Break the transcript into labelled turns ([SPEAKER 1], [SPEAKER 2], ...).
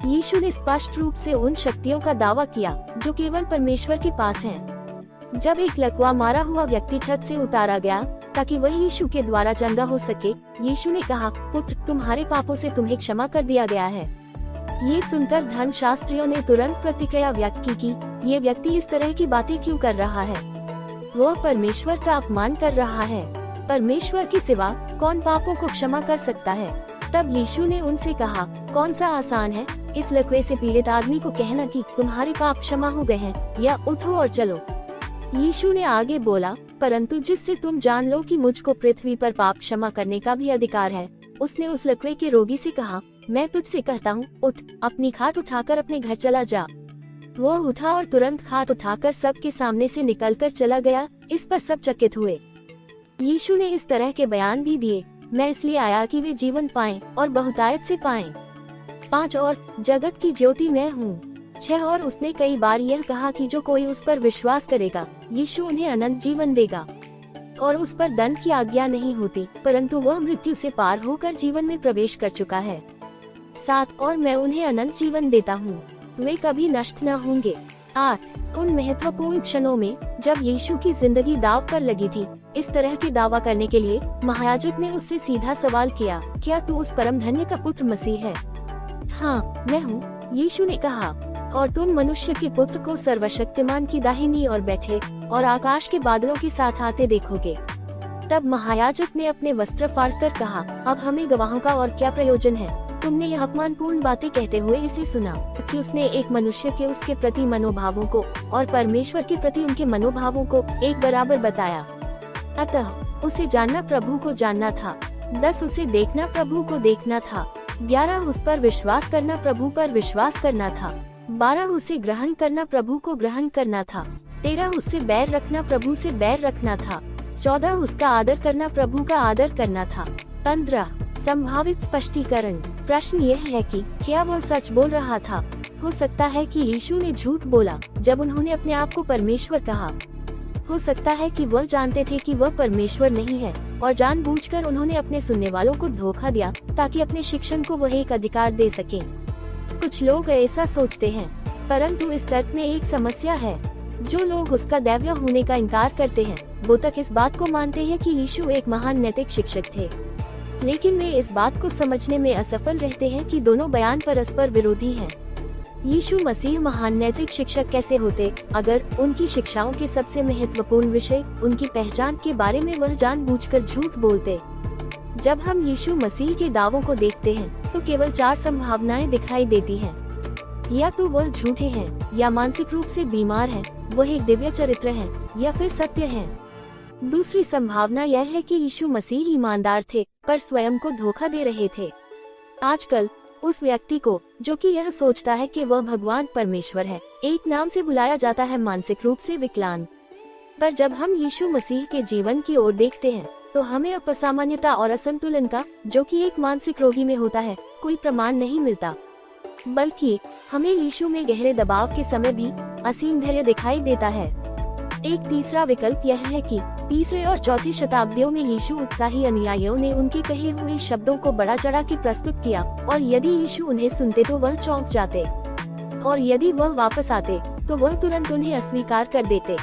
[SPEAKER 1] यीशु ने स्पष्ट रूप से उन शक्तियों का दावा किया जो केवल परमेश्वर के पास हैं। जब एक लकवा मारा हुआ व्यक्ति छत से उतारा गया ताकि वह यीशु के द्वारा चंगा हो सके, यीशु ने कहा, पुत्र, तुम्हारे पापों से तुम्हें क्षमा कर दिया गया है। ये सुनकर धर्मशास्त्रियों ने तुरंत प्रतिक्रिया व्यक्त की कि ये व्यक्ति इस तरह की बातें क्यों कर रहा है। वह परमेश्वर का अपमान कर रहा है। परमेश्वर के सिवा कौन पापों को क्षमा कर सकता है। तब यीशु ने उनसे कहा, कौन सा आसान है, इस लकवे से पीड़ित आदमी को कहना कि तुम्हारे पाप क्षमा हो गए हैं, या उठो और चलो। यीशु ने आगे बोला, परंतु जिससे तुम जान लो कि मुझको पृथ्वी पर पाप क्षमा करने का भी अधिकार है। उसने उस लकवे के रोगी से कहा, मैं तुझसे कहता हूँ, उठ, अपनी खाट उठाकर अपने घर चला जा। वह उठा और तुरंत खाट उठाकर सबके सामने से निकलकर चला गया। इस पर सब चकित हुए। यीशु ने इस तरह के बयान भी दिए, मैं इसलिए आया कि वे जीवन पाएं और बहुतायत से पाएं। 5 और जगत की ज्योति मैं हूँ। 6 और उसने कई बार यह कहा कि जो कोई उस पर विश्वास करेगा, यीशु उन्हें अनंत जीवन देगा और उस पर दंड की आज्ञा नहीं होती, परंतु वह मृत्यु से पार होकर जीवन में प्रवेश कर चुका है। 7 और मैं उन्हें अनंत जीवन देता हूँ, वे कभी नष्ट न होंगे। 8 उन महत्वपूर्ण क्षणों में जब यीशु की जिंदगी दांव पर लगी थी, इस तरह के दावा करने के लिए महायाजक ने उससे सीधा सवाल किया, क्या तू उस परम धन्य का पुत्र मसीह है? हाँ, मैं हूँ, यीशु ने कहा, और तुम मनुष्य के पुत्र को सर्वशक्तिमान की दाहिनी ओर बैठे और आकाश के बादलों के साथ आते देखोगे। तब महायाजक ने अपने वस्त्र फाड़कर कहा, अब हमें गवाहों का और क्या प्रयोजन है? तुमने यह अपमानपूर्ण बातें कहते हुए इसे सुना। कि उसने एक मनुष्य के उसके प्रति मनोभावों को और परमेश्वर के प्रति उनके मनोभावों को एक बराबर बताया। अतः उसे जानना प्रभु को जानना था। 10 उसे देखना प्रभु को देखना था। 11 उस पर विश्वास करना प्रभु पर विश्वास करना था। 12 उसे ग्रहण करना प्रभु को ग्रहण करना था। 13 उससे बैर रखना प्रभु से बैर रखना था। 14 उसका आदर करना प्रभु का आदर करना था। 15 संभावित स्पष्टीकरण। प्रश्न यह है कि क्या वह सच बोल रहा था? हो सकता है कि यीशु ने झूठ बोला जब उन्होंने अपने आप को परमेश्वर कहा। हो सकता है कि वह जानते थे कि वह परमेश्वर नहीं है और जानबूझकर उन्होंने अपने सुनने वालों को धोखा दिया ताकि अपने शिक्षण को वह एक अधिकार दे सकें। कुछ लोग ऐसा सोचते हैं, परंतु इस तर्क में एक समस्या है। जो लोग उसका दैव्य होने का इनकार करते हैं, वो तक इस बात को मानते हैं कि यीशु एक महान नैतिक शिक्षक थे, लेकिन वे इस बात को समझने में असफल रहते हैं कि दोनों बयान परस्पर विरोधी हैं। यीशु मसीह महान नैतिक शिक्षक कैसे होते अगर उनकी शिक्षाओं के सबसे महत्वपूर्ण विषय उनकी पहचान के बारे में वह जानबूझकर झूठ बोलते? जब हम यीशु मसीह के दावों को देखते हैं तो केवल 4 संभावनाएं दिखाई देती हैं। या तो वह झूठे हैं, या मानसिक रूप से बीमार हैं, वह एक दिव्य चरित्र है, या फिर सत्य हैं। दूसरी संभावना यह है कि यीशु मसीह ईमानदार थे पर स्वयं को धोखा दे रहे थे। आजकल उस व्यक्ति को जो कि यह सोचता है कि वह भगवान परमेश्वर है, एक नाम से बुलाया जाता है मानसिक रूप से विकलांग। पर जब हम यीशु मसीह के जीवन की ओर देखते हैं तो हमें असामान्यता और असंतुलन का, जो कि एक मानसिक रोगी में होता है, कोई प्रमाण नहीं मिलता, बल्कि हमें यीशु में गहरे दबाव के समय भी असीम धैर्य दिखाई देता है। एक तीसरा विकल्प यह है कि 3वीं और 4वीं शताब्दियों में यीशु उत्साही अनुयायियों ने उनके कहे हुए शब्दों को बढ़ा चढ़ा के प्रस्तुत किया, और यदि यीशु उन्हें सुनते तो वह चौंक जाते, और यदि वह वापस आते तो वह तुरंत उन्हें अस्वीकार कर देते।